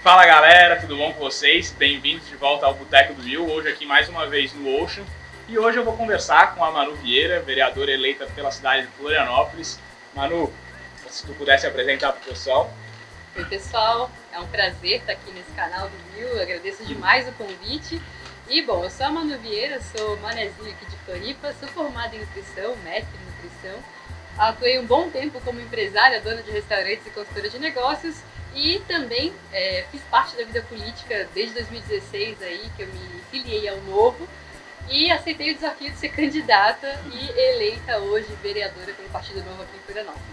Fala galera, tudo bom com vocês? Bem-vindos de volta ao Boteco do Will, hoje aqui mais uma vez no Ocean. E hoje eu vou conversar com a Manu Vieira, vereadora eleita pela cidade de Florianópolis. Manu, se tu pudesse apresentar para o pessoal. Oi pessoal, é um prazer estar aqui nesse canal do Will, agradeço demais o convite. E bom, eu sou a Manu Vieira, sou manezinho aqui de Floripa, sou formada em nutrição, mestre em nutrição. Atuei um bom tempo como empresária, dona de restaurantes e consultora de negócios. E também fiz parte da vida política desde 2016, aí, que eu me filiei ao Novo. E aceitei o desafio de ser candidata e eleita hoje vereadora pelo Partido Novo aqui em Florianópolis.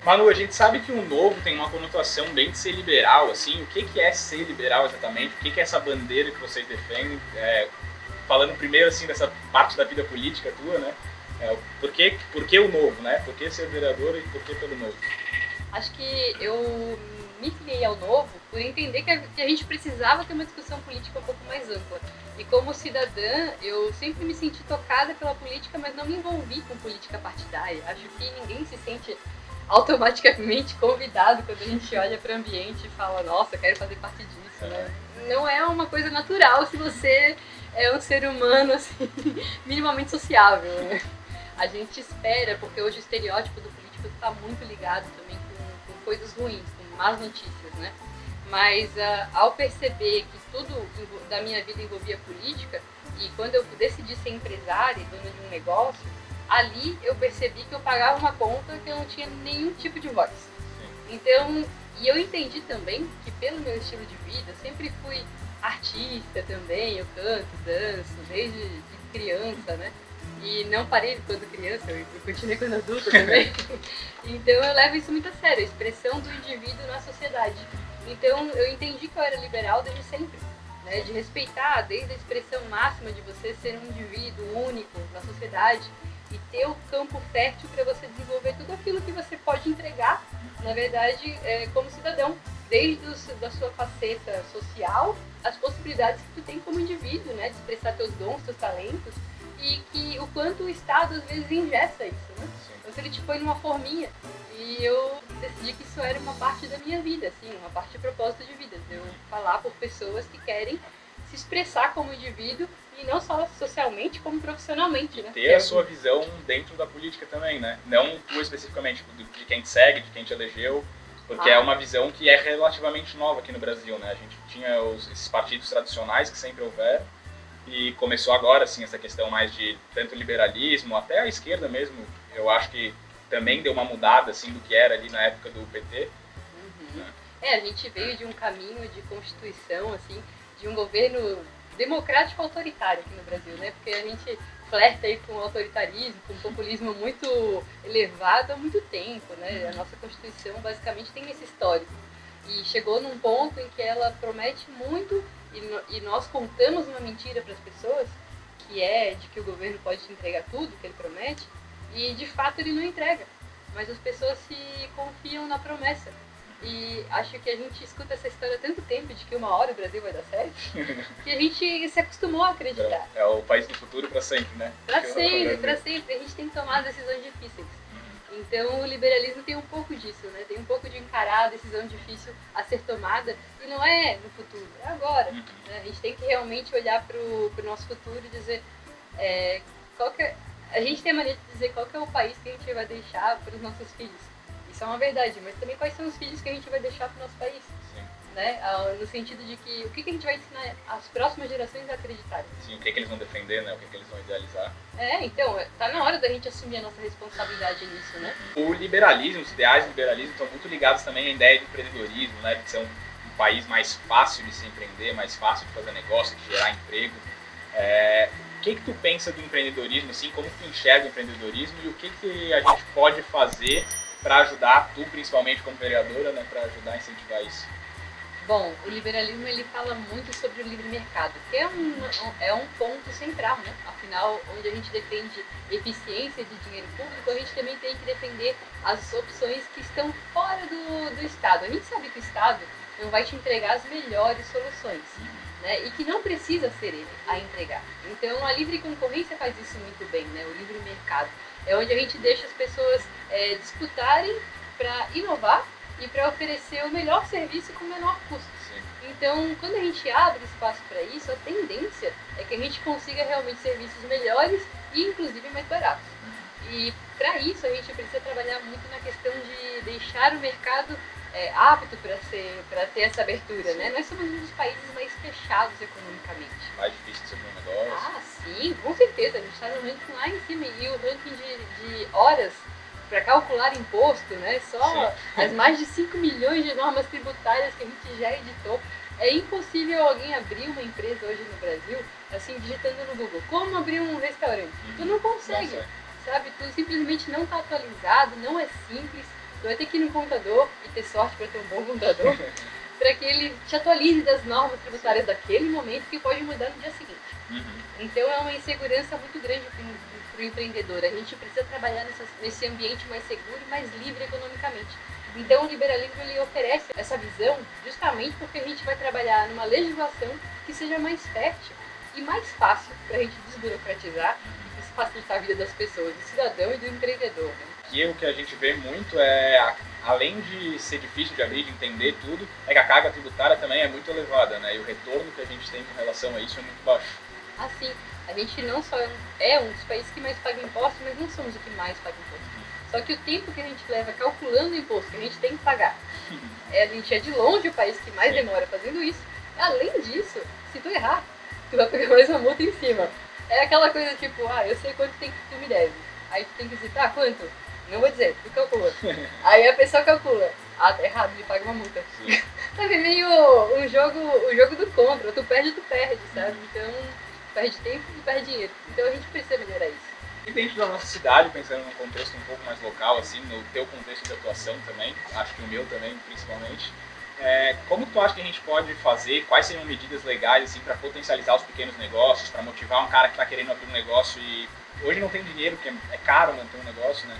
Manu, a gente sabe que o Novo tem uma conotação bem de ser liberal, assim. O que é ser liberal exatamente? O que é essa bandeira que vocês defendem? Falando primeiro assim dessa parte da vida política tua, né? Por que o Novo, né? Por que ser vereadora e por que pelo Novo? Acho que eu me filiei ao Novo por entender que a gente precisava ter uma discussão política um pouco mais ampla. E como cidadã, eu sempre me senti tocada pela política, mas não me envolvi com política partidária. Acho que ninguém se sente automaticamente convidado quando a gente olha para o ambiente e fala, nossa, quero fazer parte disso, né? Não é uma coisa natural se você é um ser humano assim, minimamente sociável, né? A gente espera, porque hoje o estereótipo do político está muito ligado também com coisas ruins, com más notícias, né? Mas ao perceber que tudo da minha vida envolvia política, e quando eu decidi ser empresária e dona de um negócio, ali eu percebi que eu pagava uma conta que eu não tinha nenhum tipo de voz. Então, e eu entendi também que pelo meu estilo de vida, eu sempre fui artista também, eu canto, danço, desde criança, né? E não parei quando criança, eu continuei quando adulta também. Então eu levo isso muito a sério, a expressão do indivíduo na sociedade. Então eu entendi que eu era liberal desde sempre, né? De respeitar desde a expressão máxima de você ser um indivíduo único na sociedade e ter o campo fértil para você desenvolver tudo aquilo que você pode entregar, na verdade, como cidadão. Desde da sua faceta social, as possibilidades que tu tem como indivíduo, né? De expressar teus dons, teus talentos. E que o quanto o Estado às vezes engessa isso, né? Então ele te põe numa forminha. E eu decidi que isso era uma parte da minha vida, assim, uma parte de propósito de vida. De eu falar por pessoas que querem se expressar como indivíduo e não só socialmente, como profissionalmente, né? Ter a sua visão dentro da política também, né? Não tu especificamente, de quem te segue, de quem te elegeu, porque é uma visão que é relativamente nova aqui no Brasil, né? A gente tinha esses partidos tradicionais que sempre houveram, e começou agora, assim, essa questão mais de tanto liberalismo, até a esquerda mesmo, eu acho que também deu uma mudada, assim, do que era ali na época do PT. Uhum. A gente veio de um caminho de constituição, assim, de um governo democrático autoritário aqui no Brasil, né? Porque a gente flerta aí com o autoritarismo, com o populismo muito elevado há muito tempo, né? A nossa Constituição basicamente tem esse histórico. E chegou num ponto em que ela promete muito e nós contamos uma mentira para as pessoas, que é de que o governo pode te entregar tudo que ele promete, e de fato ele não entrega. Mas as pessoas se confiam na promessa. E acho que a gente escuta essa história há tanto tempo de que uma hora o Brasil vai dar certo, que a gente se acostumou a acreditar. É o país do futuro para sempre, né? Para sempre. A gente tem que tomar decisões difíceis. Então o liberalismo tem um pouco disso, né? Tem um pouco de encarar a decisão difícil a ser tomada, e não é no futuro, é agora. Né? A gente tem que realmente olhar para o nosso futuro e dizer a gente tem a mania de dizer qual que é o país que a gente vai deixar para os nossos filhos. Isso é uma verdade, mas também quais são os filhos que a gente vai deixar para o nosso país. Né? No sentido de que o que a gente vai ensinar as próximas gerações a acreditarem. Sim, o que eles vão defender, né? O que eles vão idealizar. Então, tá na hora da gente assumir a nossa responsabilidade nisso, né? O liberalismo, os ideais do liberalismo estão muito ligados também à ideia de empreendedorismo, né? De ser um país mais fácil de se empreender, mais fácil de fazer negócio, de gerar emprego. O que tu pensa do empreendedorismo, assim, como tu enxerga o empreendedorismo e o que a gente pode fazer para ajudar, tu principalmente como vereadora, né? Para ajudar a incentivar isso? Bom, o liberalismo ele fala muito sobre o livre mercado, que é um ponto central, né? Afinal, onde a gente defende eficiência de dinheiro público, a gente também tem que defender as opções que estão fora do Estado. A gente sabe que o Estado não vai te entregar as melhores soluções, né? E que não precisa ser ele a entregar. Então, a livre concorrência faz isso muito bem, né? O livre mercado é onde a gente deixa as pessoas disputarem para inovar e para oferecer o melhor serviço com o menor custo. Sim. Então, quando a gente abre espaço para isso, a tendência é que a gente consiga realmente serviços melhores e, inclusive, mais baratos. E, para isso, a gente precisa trabalhar muito na questão de deixar o mercado apto para ter essa abertura, né? Nós somos um dos países mais fechados economicamente. Mais difícil de ser um negócio. Ah, sim, com certeza. A gente está no ranking lá em cima. E o ranking de horas para calcular imposto, né? Só as mais de 5 milhões de normas tributárias que a gente já editou. É impossível alguém abrir uma empresa hoje no Brasil, assim, digitando no Google, como abrir um restaurante. Tu não consegue, sabe? Tu simplesmente não está atualizado, não é simples. Tu vai ter que ir no contador e ter sorte para ter um bom contador, para que ele te atualize das normas tributárias daquele momento, que pode mudar no dia seguinte. Então é uma insegurança muito grande para o empreendedor. A gente precisa trabalhar nesse ambiente mais seguro e mais livre economicamente. Então o liberalismo ele oferece essa visão justamente porque a gente vai trabalhar numa legislação que seja mais fértil e mais fácil para a gente desburocratizar e facilitar a vida das pessoas, do cidadão e do empreendedor. Né? E o que a gente vê muito é, além de ser difícil de abrir, de entender tudo, é que a carga tributária também é muito elevada, né? E o retorno que a gente tem com relação a isso é muito baixo. Assim, a gente não só é um dos países que mais paga impostos, mas não somos o que mais paga impostos. Só que o tempo que a gente leva calculando o imposto que a gente tem que pagar, a gente é de longe o país que mais demora fazendo isso. Além disso, se tu errar, tu vai pegar mais uma multa em cima. É aquela coisa tipo, eu sei quanto tem que tu me deve. Aí tu tem que dizer, tá, quanto? Não vou dizer, tu calcula. Aí a pessoa calcula. Tá errado, me paga uma multa. Sabe, meio o jogo do contra, tu perde, sabe? Então, perde tempo e perde dinheiro. Então a gente precisa melhorar isso. E dentro da nossa cidade, pensando num contexto um pouco mais local, assim, no teu contexto de atuação também, acho que o meu também, principalmente, como tu acha que a gente pode fazer, quais seriam medidas legais, assim, para potencializar os pequenos negócios, para motivar um cara que está querendo abrir um negócio e hoje não tem dinheiro, porque é caro manter um negócio, né?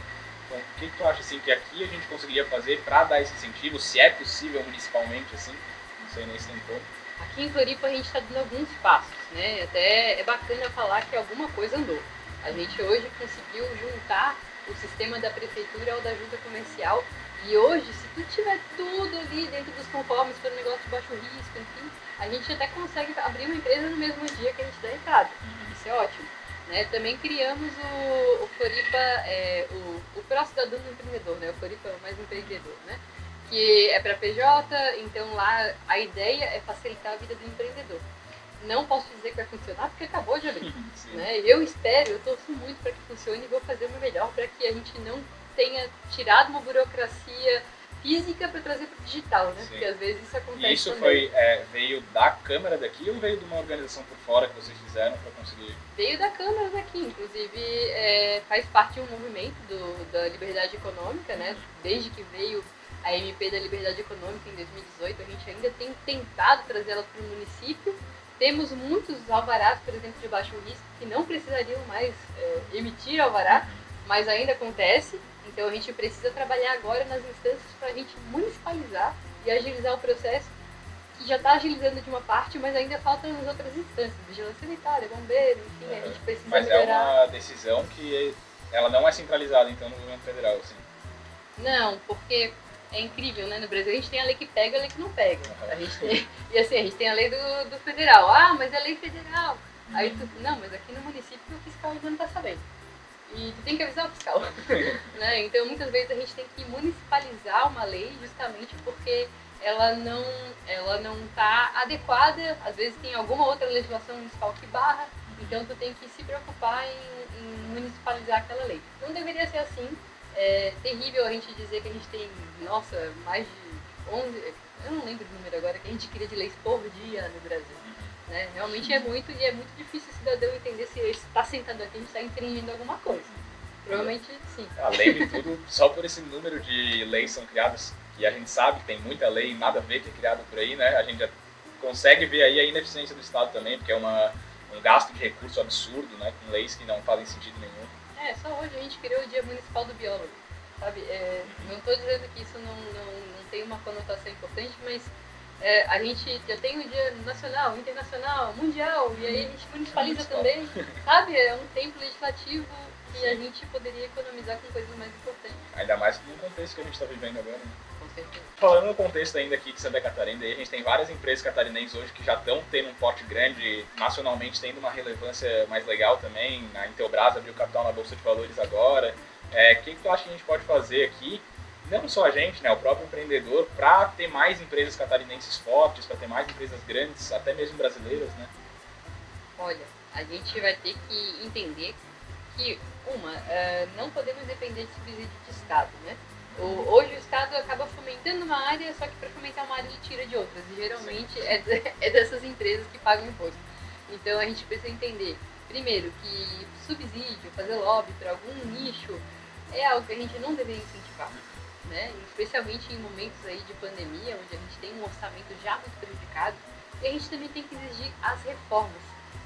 Então, o que tu acha, assim, que aqui a gente conseguiria fazer para dar esse incentivo, se é possível municipalmente, assim, não sei nem se tem como. Aqui em Floripa a gente está dando alguns passos, né? Até é bacana falar que alguma coisa andou. A gente hoje conseguiu juntar o sistema da prefeitura ao da junta comercial e hoje, se tu tiver tudo ali dentro dos conformes para um negócio de baixo risco, enfim, a gente até consegue abrir uma empresa no mesmo dia que a gente dá entrada. Isso é ótimo. Né? Também criamos o Floripa, o pró-cidadão do empreendedor, né? O Floripa é o mais empreendedor, né? Que é para PJ, então lá a ideia é facilitar a vida do empreendedor. Não posso dizer que vai funcionar porque acabou de abrir. Né? Eu espero, eu torço muito para que funcione e vou fazer o meu melhor para que a gente não tenha tirado uma burocracia física para trazer para o digital, né? Porque às vezes isso acontece. E isso também. Veio da Câmara daqui ou veio de uma organização por fora que vocês fizeram para conseguir? Veio da Câmara daqui, inclusive faz parte de um movimento da liberdade econômica, né? Desde que veio a MP da liberdade econômica em 2018, a gente ainda tem tentado trazê-la para o município. Temos muitos alvarás, por exemplo, de baixo risco, que não precisariam mais emitir alvará, mas ainda acontece. Então a gente precisa trabalhar agora nas instâncias para a gente municipalizar e agilizar o processo, que já está agilizando de uma parte, mas ainda falta nas outras instâncias, vigilância sanitária, bombeiro, enfim, a gente precisa melhorar. Mas é uma decisão que ela não é centralizada, então, no governo federal, assim? Não, porque é incrível, né? No Brasil a gente tem a lei que pega e a lei que não pega. A gente tem, e assim, a gente tem a lei do federal. Mas é lei federal. Aí tu, não, mas aqui no município o fiscal não está sabendo. E tu tem que avisar o fiscal. Né? Então muitas vezes a gente tem que municipalizar uma lei justamente porque ela não está adequada. Às vezes tem alguma outra legislação municipal que barra. Então tu tem que se preocupar em municipalizar aquela lei. Não deveria ser assim. É terrível a gente dizer que a gente tem, mais de 11, eu não lembro o número agora, que a gente cria de leis por dia no Brasil. Né? Realmente é muito, e é muito difícil o cidadão entender se ele está sentado aqui e está infringindo alguma coisa. Provavelmente sim. Além de tudo, só por esse número de leis são criadas, e a gente sabe que tem muita lei, nada a ver que é criada por aí, né? A gente já consegue ver aí a ineficiência do Estado também, porque é um gasto de recurso absurdo, né? Com leis que não fazem sentido nenhum. Só hoje a gente criou o Dia Municipal do Biólogo, sabe? Não estou dizendo que isso não tem uma conotação importante, mas a gente já tem o Dia Nacional, Internacional, Mundial, e aí a gente municipaliza também, sabe? É um tempo legislativo que a gente poderia economizar com coisas mais importantes. Ainda mais no contexto que a gente está vivendo agora, né? Com certeza. Falando no contexto ainda aqui de Santa Catarina, a gente tem várias empresas catarinenses hoje que já estão tendo um porte grande, nacionalmente tendo uma relevância mais legal também. A Intelbras abriu capital na Bolsa de Valores agora. O que tu acha que a gente pode fazer aqui, não só a gente, né, o próprio empreendedor, para ter mais empresas catarinenses fortes, para ter mais empresas grandes, até mesmo brasileiras, né? Olha, a gente vai ter que entender que, não podemos depender de subsídio de Estado, né? Hoje o Estado acaba fomentando uma área, só que para fomentar uma área ele tira de outras. E geralmente é dessas empresas que pagam imposto. Então a gente precisa entender, primeiro, que subsídio, fazer lobby para algum nicho é algo que a gente não deveria incentivar, né? Especialmente em momentos aí de pandemia, onde a gente tem um orçamento já muito prejudicado. E a gente também tem que exigir as reformas.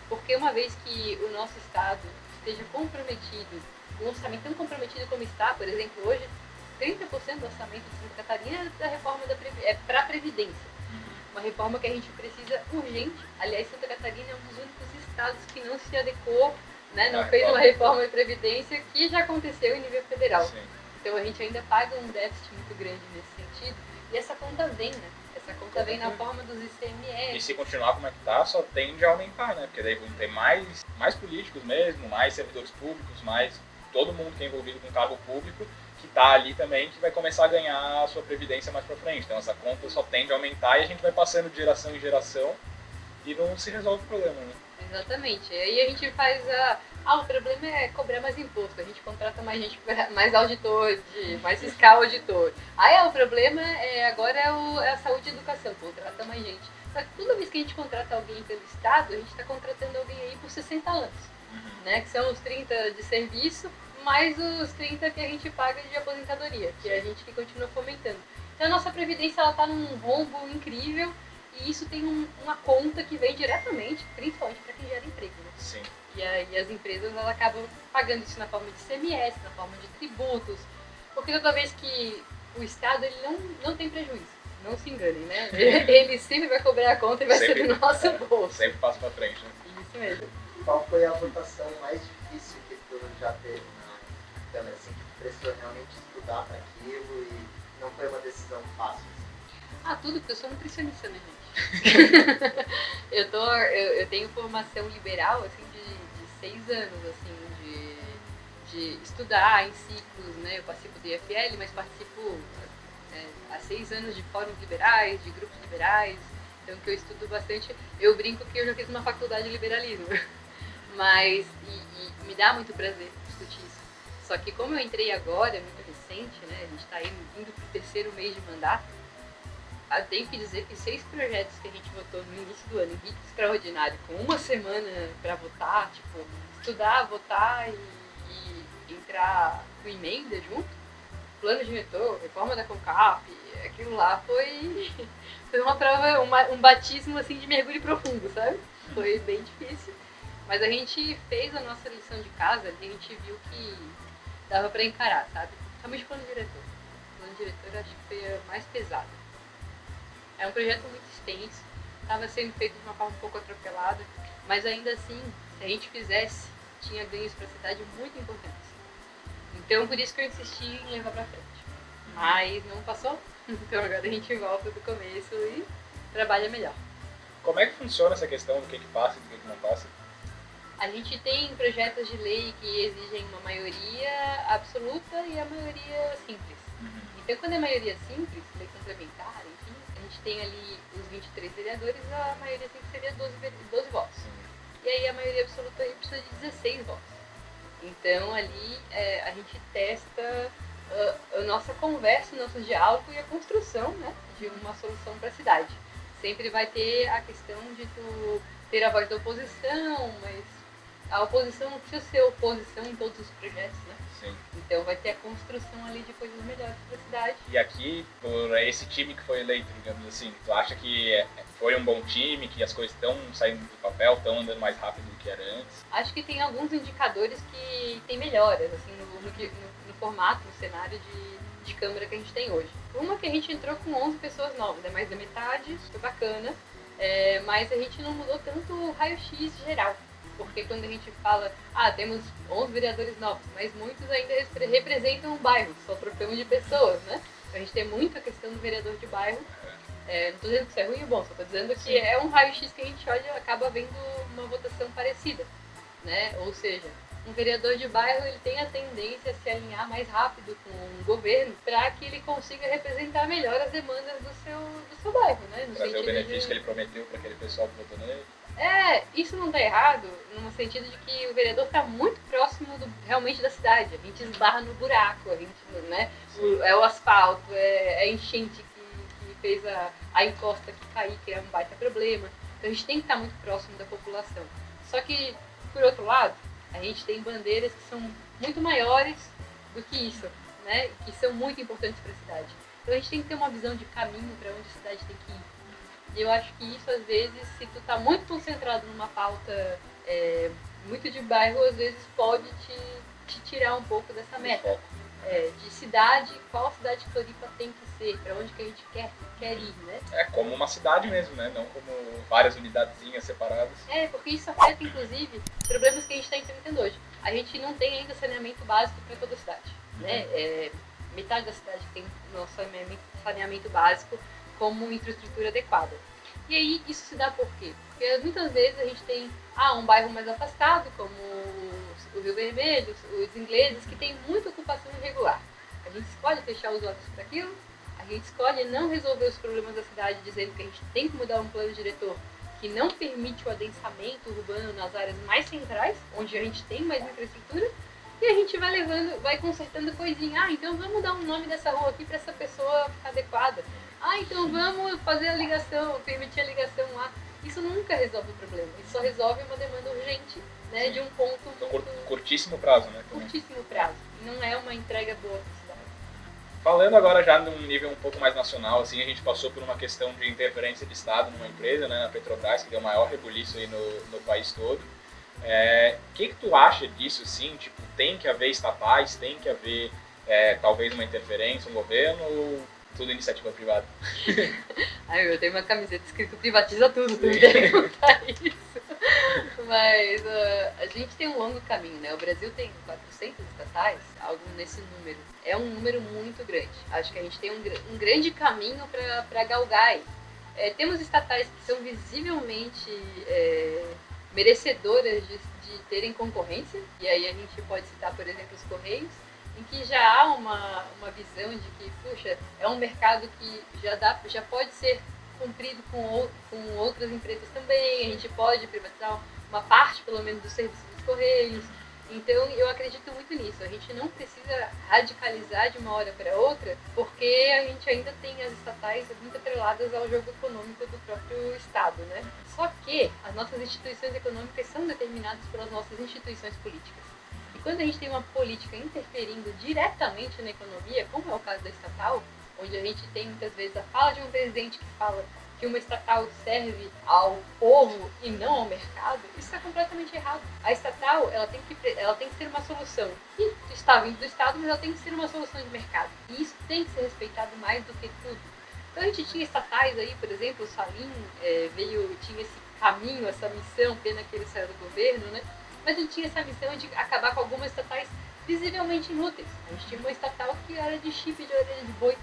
Porque uma vez que o nosso Estado esteja comprometido, um orçamento tão comprometido como está, por exemplo, hoje 30% do orçamento de Santa Catarina é da reforma para a Previdência. Uma reforma que a gente precisa urgente. Aliás, Santa Catarina é um dos únicos estados que não se adequou, né, não fez uma reforma de Previdência, que já aconteceu em nível federal. Sim. Então a gente ainda paga um déficit muito grande nesse sentido. E essa conta vem, né? Essa conta vem na forma dos ICMS. E se continuar como é que tá, só tende a aumentar, né? Porque daí vão ter mais políticos mesmo, mais servidores públicos, mais todo mundo que é envolvido com cargo público, que está ali também, que vai começar a ganhar a sua previdência mais para frente. Então essa conta só tende a aumentar e a gente vai passando de geração em geração e não se resolve o problema, né? Exatamente. E aí a gente faz o problema é cobrar mais imposto. A gente contrata mais gente, mais auditor, mais fiscal auditor. O problema agora é a saúde e a educação. Contrata mais gente. Só que toda vez que a gente contrata alguém pelo Estado, a gente está contratando alguém aí por 60 anos. Né? Que são os 30 de serviço, mais os 30 que a gente paga de aposentadoria, que é a gente que continua fomentando. Então a nossa Previdência está num rombo incrível e isso tem uma conta que vem diretamente, principalmente para quem gera emprego. Né? Sim. E aí as empresas elas acabam pagando isso na forma de ICMS, na forma de tributos, porque toda vez que o Estado ele não tem prejuízo, não se enganem, né? Ele sempre vai cobrar a conta e vai ser do nosso bolso. Sempre passa para frente, né? Isso mesmo. Qual foi a votação mais difícil que tu já teve na assim, que precisou realmente estudar para aquilo e não foi uma decisão fácil? Tudo, porque eu sou nutricionista, né, gente? eu tenho formação liberal, assim, de 6 anos, assim, de estudar em ciclos, né? Eu participo do IFL, mas participo há 6 anos de fóruns liberais, de grupos liberais, então que eu estudo bastante. Eu brinco que eu já fiz uma faculdade de liberalismo, mas e me dá muito prazer discutir isso. Só que como eu entrei agora, é muito recente, né? A gente está indo para o 3º mês de mandato, eu tenho que dizer que 6 projetos que a gente votou no início do ano, em ritmo extraordinário, com uma semana para votar, tipo, estudar, votar e entrar com emenda junto, plano diretor, reforma da CONCAP, aquilo lá foi uma prova, um batismo assim de mergulho profundo, sabe? Foi bem difícil, mas a gente fez a nossa lição de casa e a gente viu que dava para encarar, sabe? Principalmente plano diretor. O plano diretor acho que foi a mais pesada. É um projeto muito extenso, estava sendo feito de uma forma um pouco atropelada, mas ainda assim, se a gente fizesse, tinha ganhos para a cidade muito importantes. Então, por isso que eu insisti em levar para frente. Mas não passou, então agora a gente volta do começo e trabalha melhor. Como é que funciona essa questão do que passa e do que não passa? A gente tem projetos de lei que exigem uma maioria absoluta e a maioria simples. Então, quando é maioria simples, lei complementar, enfim, a gente tem ali os 23 vereadores, a maioria tem que ser 12 votos. E aí a maioria absoluta aí precisa de 16 votos. Então, ali a gente testa a nossa conversa, o nosso diálogo e a construção, né, de uma solução para a cidade. Sempre vai ter a questão de tu ter a voz da oposição, mas a oposição não precisa ser oposição em todos os projetos, né? Sim. Então vai ter a construção ali de coisas melhores para a cidade. E aqui, por esse time que foi eleito, digamos assim, tu acha que foi um bom time, que as coisas estão saindo do papel, estão andando mais rápido do que era antes? Acho que tem alguns indicadores que tem melhoras, assim, no formato, no cenário de Câmara que a gente tem hoje. Uma que a gente entrou com 11 pessoas novas, é mais da metade, foi bacana, mas a gente não mudou tanto o raio-x geral. Porque quando a gente fala, temos 11 vereadores novos, mas muitos ainda representam um bairro, só trocamos de pessoas, né? A gente tem muito a questão do vereador de bairro. Não estou dizendo que isso é ruim ou bom, só estou dizendo que é um raio-x que a gente olha e acaba vendo uma votação parecida, né? Ou seja, um vereador de bairro ele tem a tendência a se alinhar mais rápido com o governo para que ele consiga representar melhor as demandas do seu bairro, né? No Trazer o sentido benefício que ele prometeu para aquele pessoal que votou nele. Isso não está errado, no sentido de que o vereador está muito próximo realmente da cidade. A gente esbarra no buraco, a gente, né? É o asfalto, é a enchente que fez a encosta que cair, que é um baita problema. Então a gente tem que estar muito próximo da população. Só que, por outro lado, a gente tem bandeiras que são muito maiores do que isso, né? Que são muito importantes para a cidade. Então a gente tem que ter uma visão de caminho para onde a cidade tem que ir. E eu acho que isso, às vezes, se tu tá muito concentrado numa pauta muito de bairro, às vezes pode te tirar um pouco dessa meta. De cidade, qual cidade que Floripa tem que ser, para onde que a gente quer ir, né? É como uma cidade mesmo, né? Não como várias unidadezinhas separadas. Porque isso afeta, inclusive, problemas que a gente está enfrentando hoje. A gente não tem ainda saneamento básico para toda a cidade, né? Metade da cidade tem nosso saneamento básico como infraestrutura adequada. E aí, isso se dá por quê? Porque muitas vezes a gente tem um bairro mais afastado, como o Rio Vermelho, os ingleses, que tem muita ocupação irregular. A gente escolhe fechar os olhos para aquilo, a gente escolhe não resolver os problemas da cidade, dizendo que a gente tem que mudar um plano diretor que não permite o adensamento urbano nas áreas mais centrais, onde a gente tem mais infraestrutura, e a gente vai consertando coisinha. Então vamos dar um nome dessa rua aqui para essa pessoa ficar adequada. Então vamos fazer a ligação, permitir a ligação lá. Isso nunca resolve o problema. Isso só resolve uma demanda urgente, né, de um ponto curtíssimo prazo, né? Curtíssimo prazo. Não é uma entrega boa para a cidade. Falando agora já num nível um pouco mais nacional, assim, a gente passou por uma questão de interferência de Estado numa empresa, né, na Petrobras, que deu maior rebuliço aí no país todo. O que tu acha disso, assim? Tipo, tem que haver estatais, tem que haver talvez uma interferência, um governo, ou tudo iniciativa privada? Eu tenho uma camiseta escrito privatiza tudo, tu me perguntar isso. Mas a gente tem um longo caminho, né? O Brasil tem 400 estatais, algo nesse número. É um número muito grande. Acho que a gente tem um grande caminho para galgar aí. Temos estatais que são visivelmente merecedoras de terem concorrência, e aí a gente pode citar, por exemplo, os Correios, em que já há uma visão de que, puxa, é um mercado que já pode ser cumprido com outras empresas também, a gente pode privatizar uma parte, pelo menos, dos serviços dos Correios. Então, eu acredito muito nisso. A gente não precisa radicalizar de uma hora para outra, porque a gente ainda tem as estatais muito atreladas ao jogo econômico do próprio Estado, né? Só que as nossas instituições econômicas são determinadas pelas nossas instituições políticas. E quando a gente tem uma política interferindo diretamente na economia, como é o caso da estatal, onde a gente tem muitas vezes a fala de um presidente que fala que uma estatal serve ao povo e não ao mercado, isso é completamente errado. A estatal, ela tem que ser uma solução que está vindo do Estado, mas ela tem que ser uma solução de mercado. E isso tem que ser respeitado mais do que tudo. Então a gente tinha estatais aí, por exemplo, o Salim tinha esse caminho, essa missão, pena que ele saiu do governo, né? Mas ele tinha essa missão de acabar com algumas estatais visivelmente inúteis. A gente tinha uma estatal que era de chip de orelha de boi.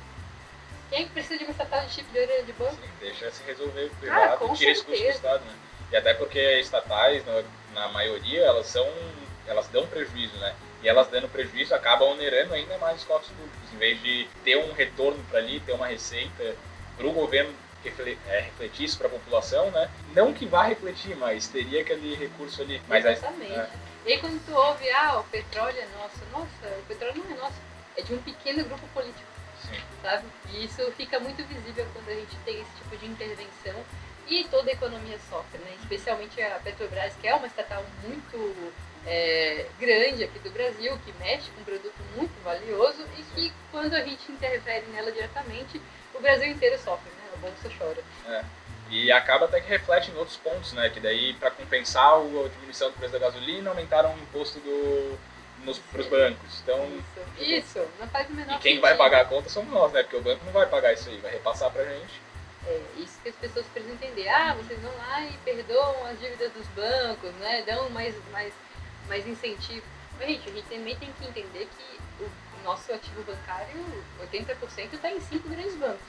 Quem é que precisa de uma estatal de chip de orelha de boi? Sim, deixa se resolver o privado e tira esse custo do Estado, né? E até porque estatais, na maioria, elas dão prejuízo, né? E elas dando prejuízo acabam onerando ainda mais os cofres públicos. Em vez de ter um retorno para ali, ter uma receita para o governo refletir isso para a população, né? Não que vá refletir, mas teria aquele recurso ali. Mas exatamente. E aí quando tu ouve, o petróleo é nosso. Nossa, o petróleo não é nosso. É de um pequeno grupo político. Sim. Sabe? E isso fica muito visível quando a gente tem esse tipo de intervenção e toda a economia sofre, né? Especialmente a Petrobras, que é uma estatal muito grande aqui do Brasil, que mexe com um produto muito valioso e que quando a gente interfere nela diretamente, o Brasil inteiro sofre, né? A bolsa chora. E acaba até que reflete em outros pontos, né? Que daí, para compensar a diminuição do preço da gasolina, aumentaram o imposto para os bancos. Então, isso, não faz o menor sentido. E quem vai pagar a conta somos nós, né? Porque o banco não vai pagar isso aí, vai repassar pra gente. Isso que as pessoas precisam entender. Vocês vão lá e perdoam as dívidas dos bancos, né? Dão mais incentivo. Mas, gente, a gente também tem que entender que o nosso ativo bancário, 80% está em 5 grandes bancos.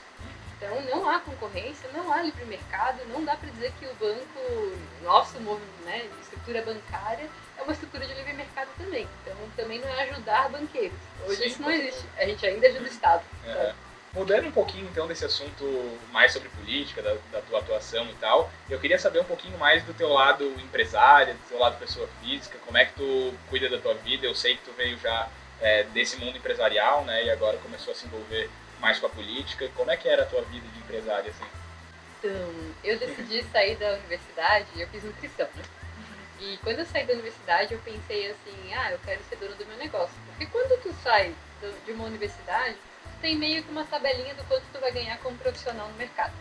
Então não há concorrência, não há livre mercado, não dá para dizer que o banco, nosso né, estrutura bancária, é uma estrutura de livre mercado também. Então também não é ajudar banqueiros. Hoje isso não existe, a gente ainda ajuda o Estado. Então. Mudando um pouquinho então desse assunto mais sobre política, da tua atuação e tal, eu queria saber um pouquinho mais do teu lado empresário, do teu lado pessoa física, como é que tu cuida da tua vida. Eu sei que tu veio já desse mundo empresarial, né, e agora começou a se envolver mais com a política. Como é que era a tua vida de empresária, assim? Então, eu decidi sair da universidade, eu fiz nutrição, né? E quando eu saí da universidade, eu pensei assim, eu quero ser dono do meu negócio. Porque quando tu sai de uma universidade, tem meio que uma tabelinha do quanto tu vai ganhar como profissional no mercado,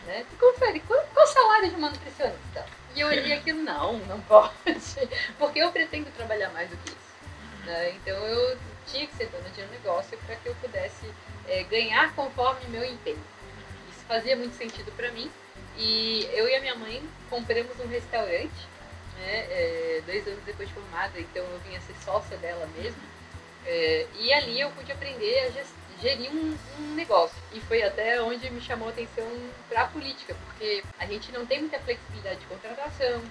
né? Tu confere, qual o salário de uma nutricionista? E eu olhei aquilo, não pode, porque eu pretendo trabalhar mais do que isso, né? Então eu tinha que ser dona de um negócio para que eu pudesse ganhar conforme meu empenho. Isso fazia muito sentido para mim, e eu e a minha mãe compramos um restaurante, né, 2 anos depois de formada, então eu vinha ser sócia dela mesmo, e ali eu pude aprender a gerir um negócio. E foi até onde me chamou a atenção para a política, porque a gente não tem muita flexibilidade de contratação,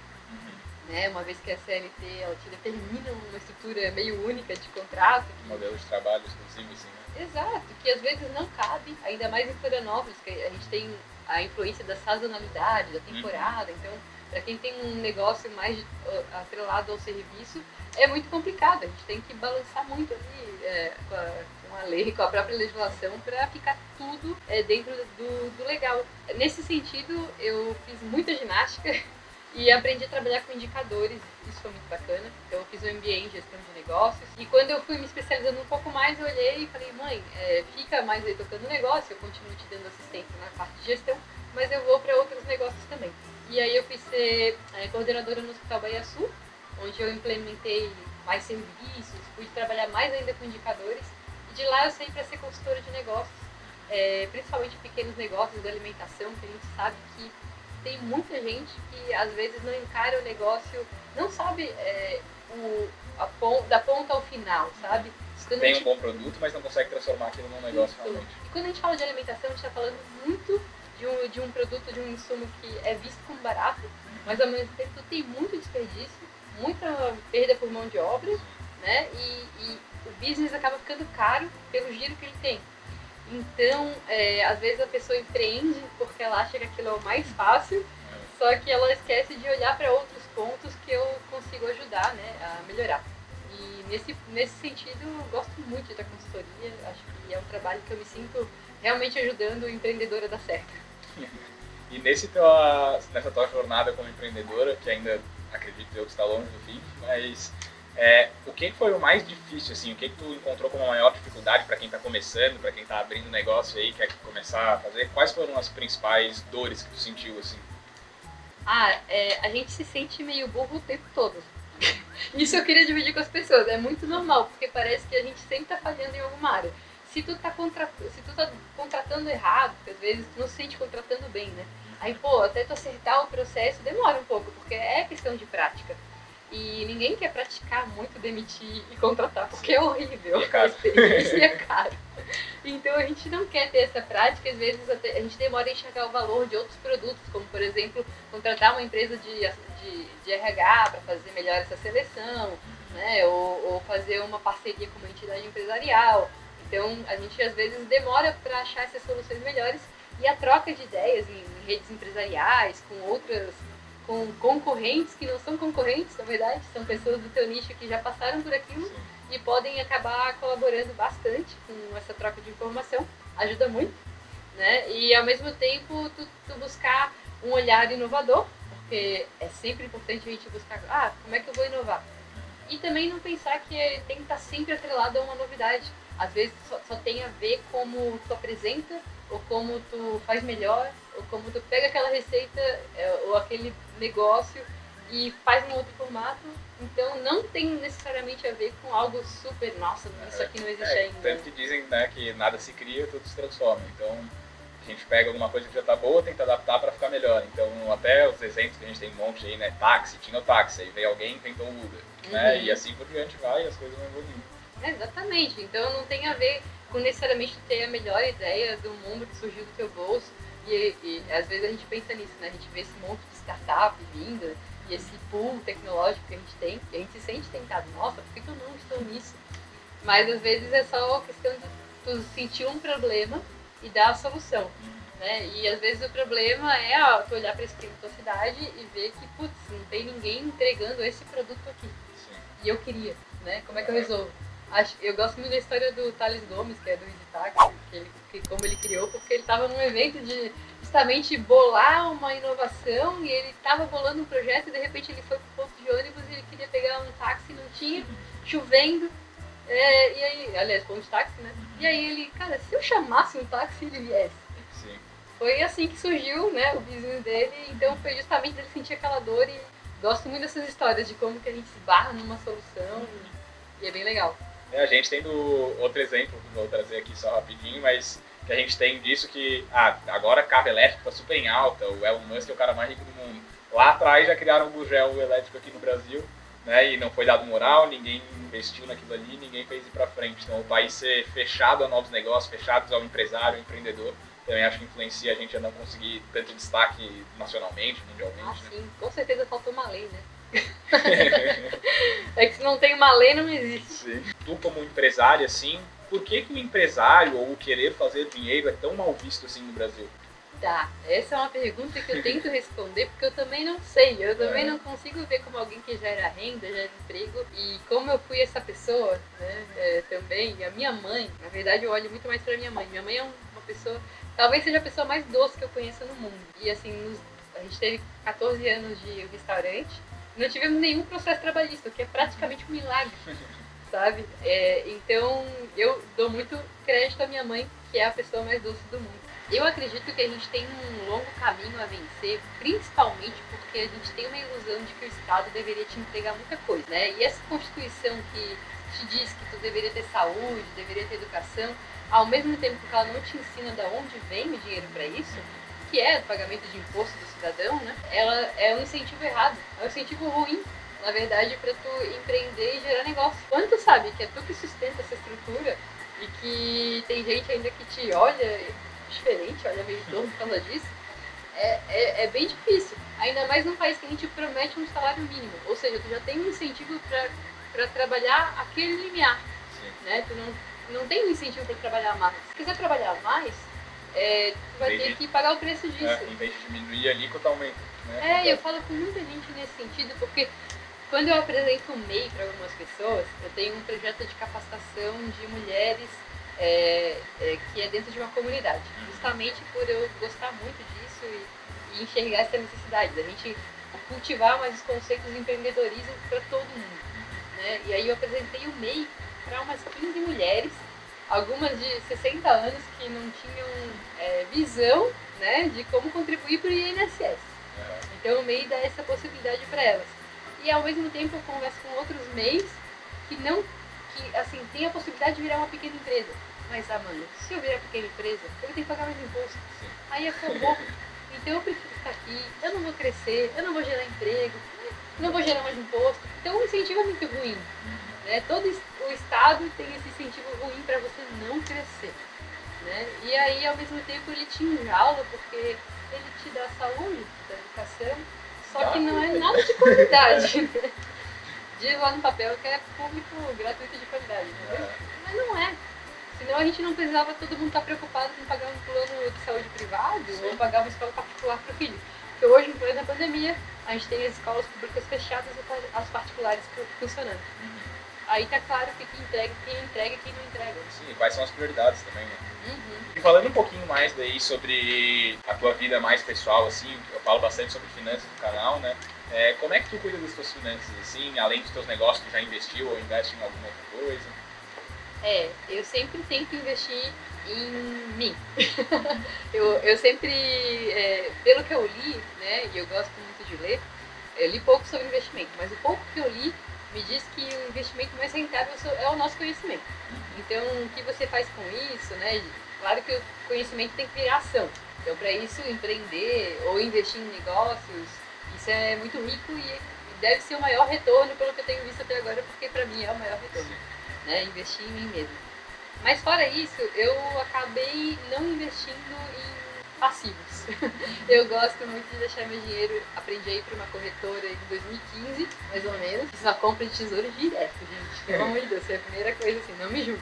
né? Uma vez que a CLT ela te determina uma estrutura meio única de contrato. Modelo de trabalho exclusivo, assim, né? Exato, que às vezes não cabe, ainda mais em Florianópolis, que a gente tem a influência da sazonalidade, da temporada. Então, para quem tem um negócio mais atrelado ao serviço, é muito complicado. A gente tem que balançar muito ali com a lei, com a própria legislação, para ficar tudo dentro do legal. Nesse sentido, eu fiz muita ginástica e aprendi a trabalhar com indicadores. Isso foi muito bacana. Então, eu fiz um MBA em gestão de negócios. E quando eu fui me especializando um pouco mais, eu olhei e falei, mãe, fica mais aí tocando negócio, eu continuo te dando assistência na parte de gestão, mas eu vou para outros negócios também. E aí eu fui ser coordenadora no Hospital Bahia Sul, onde eu implementei mais serviços, pude trabalhar mais ainda com indicadores. E de lá eu saí para ser consultora de negócios, principalmente pequenos negócios da alimentação, que a gente sabe que tem muita gente que às vezes não encara o negócio, não sabe da ponta ao final, sabe? Tem um bom produto, mas não consegue transformar aquilo num negócio realmente. E quando a gente fala de alimentação, a gente está falando muito de um produto, de um insumo que é visto como barato, mas ao mesmo tempo tem muito desperdício, muita perda por mão de obra, né? E o business acaba ficando caro pelo giro que ele tem. Então, às vezes a pessoa empreende porque ela acha que aquilo é o mais fácil, só que ela esquece de olhar para outros pontos que eu consigo ajudar, né, a melhorar. E nesse sentido, eu gosto muito da consultoria, acho que é um trabalho que eu me sinto realmente ajudando o empreendedor a dar certo. E nessa tua jornada como empreendedora, que ainda acredito eu que está longe do fim, mas o que foi o mais difícil, assim, o que tu encontrou como a maior dificuldade para quem está começando, para quem está abrindo negócio aí, quer começar a fazer? Quais foram as principais dores que tu sentiu, assim? A gente se sente meio burro o tempo todo. Isso eu queria dividir com as pessoas, é muito normal, porque parece que a gente sempre está falhando em alguma área. Se tu tá contratando errado, às vezes tu não se sente contratando bem, né? Aí, até tu acertar o processo demora um pouco, porque é questão de prática. E ninguém quer praticar muito, demitir e contratar, porque é horrível. É caro. Isso é caro. Então a gente não quer ter essa prática, às vezes a gente demora a enxergar o valor de outros produtos, como por exemplo, contratar uma empresa de RH para fazer melhor essa seleção, né? Ou fazer uma parceria com uma entidade empresarial. Então a gente às vezes demora para achar essas soluções melhores, e a troca de ideias em redes empresariais, com concorrentes que não são concorrentes, na verdade, são pessoas do teu nicho que já passaram por aquilo. Sim. E podem acabar colaborando bastante com essa troca de informação, ajuda muito, né? E ao mesmo tempo tu buscar um olhar inovador, porque é sempre importante a gente buscar, como é que eu vou inovar? E também não pensar que tem que estar sempre atrelado a uma novidade. Às vezes só tem a ver como tu apresenta, ou como tu faz melhor, ou como tu pega aquela receita ou aquele negócio e faz um outro formato. Então não tem necessariamente a ver com algo super, nossa, isso aqui não existe ainda. Tanto que dizem, né, que nada se cria, tudo se transforma. Então a gente pega alguma coisa que já está boa, tenta adaptar para ficar melhor. Então até os exemplos que a gente tem um monte aí, né, táxi, tinha o táxi, aí veio alguém e inventou o Uber, né, e assim por diante vai e as coisas vão evoluindo. Exatamente. Então não tem a ver com necessariamente ter a melhor ideia do mundo que surgiu do teu bolso. E às vezes a gente pensa nisso, né? A gente vê esse monte de startup vindo e esse pool tecnológico que a gente tem, e a gente se sente tentado. Nossa, por que eu não estou nisso? Mas às vezes é só questão de tu sentir um problema e dar a solução. Né? E às vezes o problema é tu olhar para esse crime da tua cidade e ver que, putz, não tem ninguém entregando esse produto aqui. Sim. E eu queria, né? Como é que eu resolvo? Eu gosto muito da história do Thales Gomes, que é do Easy Taxi, como ele criou, porque ele estava num evento de justamente bolar uma inovação e ele estava bolando um projeto e de repente ele foi pro ponto de ônibus e ele queria pegar um táxi, não tinha, chovendo. E aí, aliás, ponto de táxi, né? E aí ele, cara, se eu chamasse um táxi, ele viesse. Sim. Foi assim que surgiu, né, o business dele, então foi justamente ele sentir aquela dor e gosto muito dessas histórias de como que a gente se barra numa solução e é bem legal. A gente tem outro exemplo, que vou trazer aqui só rapidinho, mas que a gente tem disso que agora carro elétrico está super em alta, o Elon Musk é o cara mais rico do mundo. Lá atrás já criaram um bugel elétrico aqui no Brasil, né, e não foi dado moral, ninguém investiu naquilo ali, ninguém fez ir para frente. Então o país ser fechado a novos negócios, fechados ao empresário, ao empreendedor, também acho que influencia a gente a não conseguir tanto destaque nacionalmente, mundialmente. Sim, com certeza faltou uma lei, né? É que se não tem uma lei, não existe. Sim. Tu como empresário, assim, por que o empresário ou o querer fazer dinheiro é tão mal visto assim no Brasil? Tá, essa é uma pergunta que eu tento responder porque eu também não sei, eu também não consigo ver como alguém que gera renda, gera emprego, e como eu fui essa pessoa, né, também, e a minha mãe, na verdade eu olho muito mais pra minha mãe é uma pessoa, talvez seja a pessoa mais doce que eu conheço no mundo, e assim, a gente teve 14 anos de restaurante, não tivemos nenhum processo trabalhista, o que é praticamente um milagre, sabe? Então eu dou muito crédito à minha mãe, que é a pessoa mais doce do mundo. Eu acredito que a gente tem um longo caminho a vencer, principalmente porque a gente tem uma ilusão de que o Estado deveria te entregar muita coisa, né? E essa Constituição que te diz que tu deveria ter saúde, deveria ter educação, ao mesmo tempo que ela não te ensina de onde vem o dinheiro para isso, que é o pagamento de imposto do cidadão, né? Ela é um incentivo errado, é um incentivo ruim, na verdade, para tu empreender e gerar negócio. Quando tu sabe que é tu que sustenta essa estrutura e que tem gente ainda que te olha diferente, olha meio torto por causa disso, é bem difícil. Ainda mais num país que a gente promete um salário mínimo. Ou seja, tu já tem um incentivo para trabalhar aquele limiar. Né? Tu não tem um incentivo para trabalhar mais. Se quiser trabalhar mais, tu vai ter que pagar o preço disso. Em vez de diminuir ali, totalmente. Né? Eu falo com muita gente nesse sentido, porque quando eu apresento o MEI para algumas pessoas, eu tenho um projeto de capacitação de mulheres que é dentro de uma comunidade, justamente por eu gostar muito disso e enxergar essa necessidade da gente cultivar mais os conceitos de empreendedorismo para todo mundo, né? E aí eu apresentei o MEI para umas 15 mulheres, algumas de 60 anos que não tinham visão, né, de como contribuir para o INSS. Então o MEI dá essa possibilidade para elas. E ao mesmo tempo eu converso com outros MEIs que assim, tem a possibilidade de virar uma pequena empresa. Mas, mano, se eu virar pequena empresa, eu vou ter que pagar mais imposto. Sim. Aí acabou. Então eu prefiro ficar aqui, eu não vou crescer, eu não vou gerar emprego, não vou gerar mais imposto. Então o incentivo é muito ruim. Né? Todo o Estado tem esse incentivo ruim para você não crescer. Né? E aí, ao mesmo tempo, ele te enjaula porque ele te dá saúde, te dá educação, só que não é nada de qualidade. Né? Diz lá no papel que é público gratuito de qualidade, entendeu? Mas não é. Senão a gente não precisava todo mundo estar preocupado com pagar um plano de saúde privado ou pagar uma escola particular para o filho. Porque hoje, em plena pandemia, a gente tem as escolas públicas fechadas e as particulares funcionando. Aí tá claro que quem entrega e quem não entrega. Sim, quais são as prioridades também, né? E falando um pouquinho mais daí sobre a tua vida mais pessoal, assim, eu falo bastante sobre finanças no canal, né? Como é que tu cuida das tuas finanças, assim, além dos teus negócios que já investiu ou investe em alguma outra coisa? Eu sempre tento investir em mim. eu sempre, pelo que eu li, né, e eu gosto muito de ler, eu li pouco sobre investimento, mas o pouco que eu li me diz que o investimento mais rentável é o nosso conhecimento. Então, o que você faz com isso, né? Claro que o conhecimento tem que virar ação. Então, para isso, empreender ou investir em negócios, isso é muito rico e deve ser o maior retorno pelo que eu tenho visto até agora, porque para mim é o maior retorno. né? Investir em mim mesmo. Mas fora isso, eu acabei não investindo em passivos. Eu gosto muito de deixar meu dinheiro. Aprendi a ir para uma corretora em 2015, mais ou menos. Fiz uma compra de tesouro direto, gente. Pelo amor de Deus, foi a primeira coisa assim, não me julgue.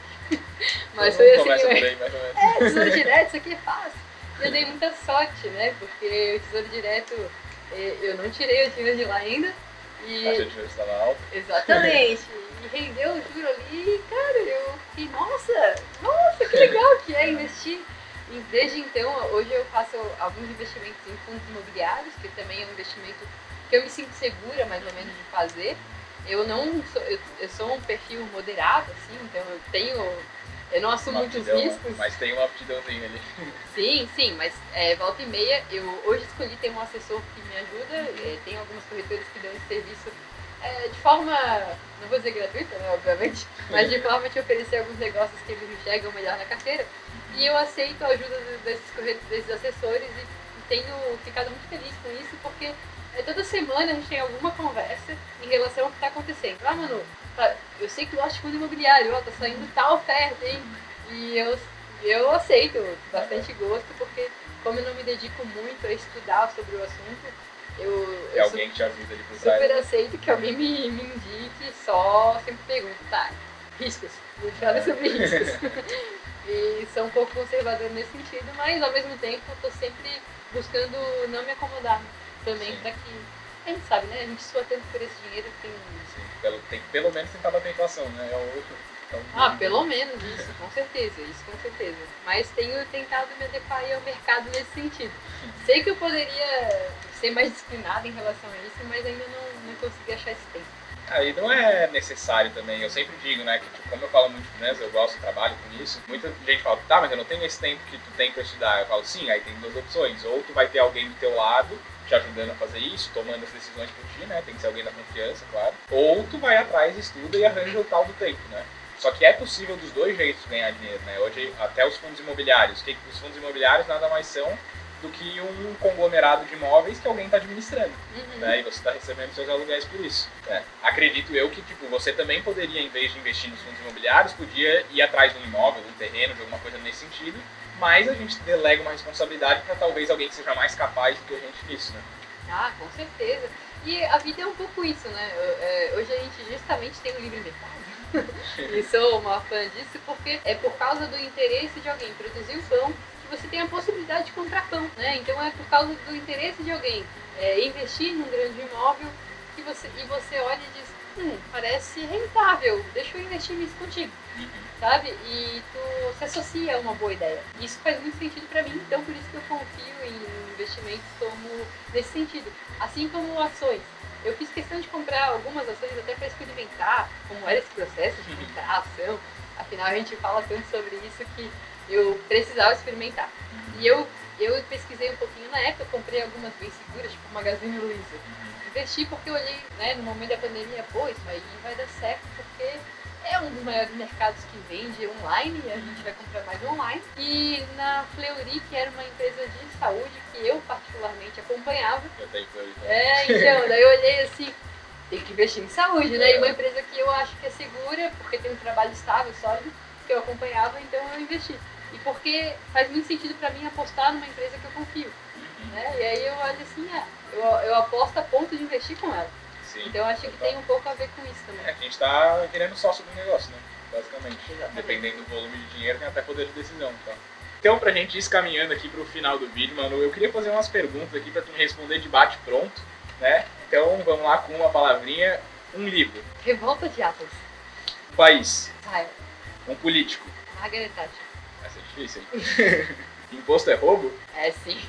Mas foi assim. Começa por aí, mais ou menos. Tesouro direto, isso aqui é fácil. Eu dei muita sorte, né? Porque o tesouro direto, eu não tirei o dinheiro de lá ainda. E... A taxa de juros estava alta. Exatamente. E rendeu o juro ali, e, cara, eu fiquei, nossa, que legal que é investir. E desde então, hoje eu faço alguns investimentos em fundos imobiliários, que também é um investimento que eu me sinto segura, mais ou menos, de fazer. Eu sou um perfil moderado, assim, então eu não assumo muitos riscos. Mas tem uma aptidãozinha ali. Sim, mas volta e meia, eu hoje escolhi ter um assessor que me ajuda, tem algumas corretoras que dão esse serviço de forma, não vou dizer gratuita, né, obviamente, mas de forma de oferecer alguns negócios que eles enxergam melhor na carteira. E eu aceito a ajuda desses assessores e tenho ficado muito feliz com isso, porque toda semana a gente tem alguma conversa em relação ao que está acontecendo. Ah, Manu, eu sei que gosta de fundo imobiliário, tá saindo tal oferta, hein? E eu aceito bastante gosto, porque como eu não me dedico muito a estudar sobre o assunto, eu alguém que te ajuda ali por trás. Super aceito que alguém me indique, só sempre pergunto, tá, riscos, me fala sobre riscos. E sou um pouco conservadora nesse sentido, mas ao mesmo tempo eu tô sempre buscando não me acomodar também, para que a gente sabe, né? A gente sua tanto por esse dinheiro que tem. Sim, tem que pelo menos tentar bater a inflação, né? Pelo menos isso, com certeza. Mas tenho tentado me adequar ao mercado nesse sentido. Sei que eu poderia ser mais disciplinada em relação a isso, mas ainda não consegui achar esse tempo. Aí não é necessário também, eu sempre digo, né, que tipo, como eu falo muito de finanças, eu gosto, trabalho com isso, muita gente fala, tá, mas eu não tenho esse tempo que tu tem pra estudar. Eu falo, sim, aí tem duas opções, ou tu vai ter alguém do teu lado, te ajudando a fazer isso, tomando as decisões por ti, né, tem que ser alguém da confiança, claro, ou tu vai atrás, estuda e arranja o tal do tempo, né. Só que é possível dos dois jeitos ganhar dinheiro, né, hoje até os fundos imobiliários, os fundos imobiliários nada mais são do que um conglomerado de imóveis que alguém está administrando, né? E você está recebendo seus aluguéis por isso. Né? Acredito eu que tipo, você também poderia, em vez de investir nos fundos imobiliários, podia ir atrás de um imóvel, de um terreno, de alguma coisa nesse sentido, mas a gente delega uma responsabilidade para talvez alguém que seja mais capaz do que a gente nisso, né? Ah, com certeza. E a vida é um pouco isso, né? Hoje a gente justamente tem um livre mercado. E sou uma fã disso porque é por causa do interesse de alguém produzir o pão você tem a possibilidade de comprar pão, né? Então é por causa do interesse de alguém investir num grande imóvel e você olha e diz, parece rentável, deixa eu investir nisso contigo, sabe? E tu se associa a uma boa ideia. Isso faz muito sentido para mim, então por isso que eu confio em investimentos como nesse sentido. Assim como ações. Eu fiz questão de comprar algumas ações até para experimentar como era esse processo de comprar a ação. Afinal, a gente fala tanto sobre isso que eu precisava experimentar. E eu pesquisei um pouquinho na época, comprei algumas bem seguras, tipo Magazine Luiza. Investi porque eu olhei, né, no momento da pandemia, isso aí vai dar certo, porque é um dos maiores mercados que vende online e a gente vai comprar mais online. E na Fleury, que era uma empresa de saúde que eu particularmente acompanhava. Eu tenho Fleury. Então, daí eu olhei assim, tem que investir em saúde, né? E uma empresa que eu acho que é segura, porque tem um trabalho estável, sólido, que eu acompanhava, então eu investi. E porque faz muito sentido para mim apostar numa empresa que eu confio, né? E aí eu olho assim, eu aposto a ponto de investir com ela. Sim, então eu acho que tem um pouco a ver com isso também. A gente tá virando sócio do negócio, né? Basicamente. Exatamente. Dependendo do volume de dinheiro, tem até poder de decisão. Tá? Então, pra gente ir caminhando aqui pro final do vídeo, Manu, eu queria fazer umas perguntas aqui pra tu me responder de bate-pronto, né? Então, vamos lá com uma palavrinha. Um livro. Revolta de Atlas. Um país. Israel. Um político. Margaret Thatcher. Essa é difícil, hein? Imposto é roubo? É, sim.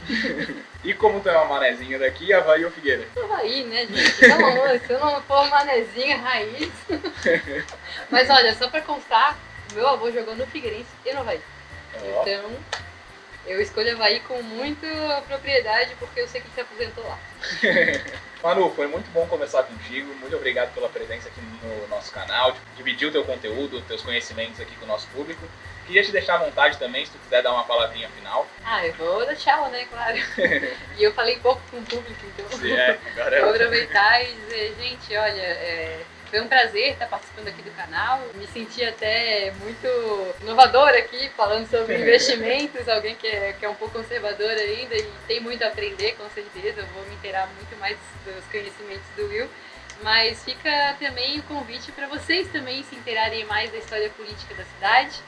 E como tu é uma manezinha daqui, Avaí ou Figueira? Havaí, né, gente? Não, se eu não for manezinha raiz. Mas olha, só pra constar, meu avô jogou no Figueirense e no Havaí. Oh. Então, eu escolho Havaí com muita propriedade porque eu sei que ele se aposentou lá. Manu, foi muito bom conversar contigo. Muito obrigado pela presença aqui no nosso canal, dividir o teu conteúdo, os teus conhecimentos aqui com o nosso público. Queria te deixar à vontade também, se tu quiser dar uma palavrinha final. Eu vou deixar, né, claro. E eu falei pouco com o público, então Sim, agora vou aproveitar e dizer, gente, olha, Foi um prazer estar participando aqui do canal. Me senti até muito inovadora aqui, falando sobre investimentos. Alguém que é um pouco conservador ainda e tem muito a aprender, com certeza. Eu vou me inteirar muito mais dos conhecimentos do Will. Mas fica também o convite para vocês também se inteirarem mais da história política da cidade.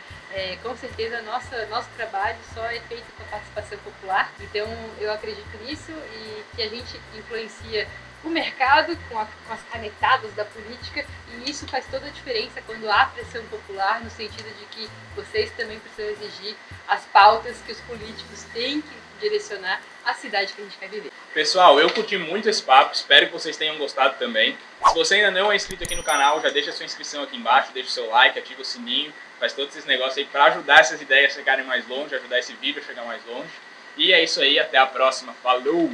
Com certeza nosso trabalho só é feito com a participação popular. Então eu acredito nisso e que a gente influencia o mercado com as canetadas da política, e isso faz toda a diferença quando há pressão popular, no sentido de que vocês também precisam exigir as pautas que os políticos têm que direcionar a cidade que a gente quer viver. Pessoal, eu curti muito esse papo, espero que vocês tenham gostado também. Se você ainda não é inscrito aqui no canal, já deixa a sua inscrição aqui embaixo, deixa o seu like, ativa o sininho, faz todos esses negócios aí para ajudar essas ideias a chegarem mais longe, ajudar esse vídeo a chegar mais longe. E é isso aí, até a próxima, falou!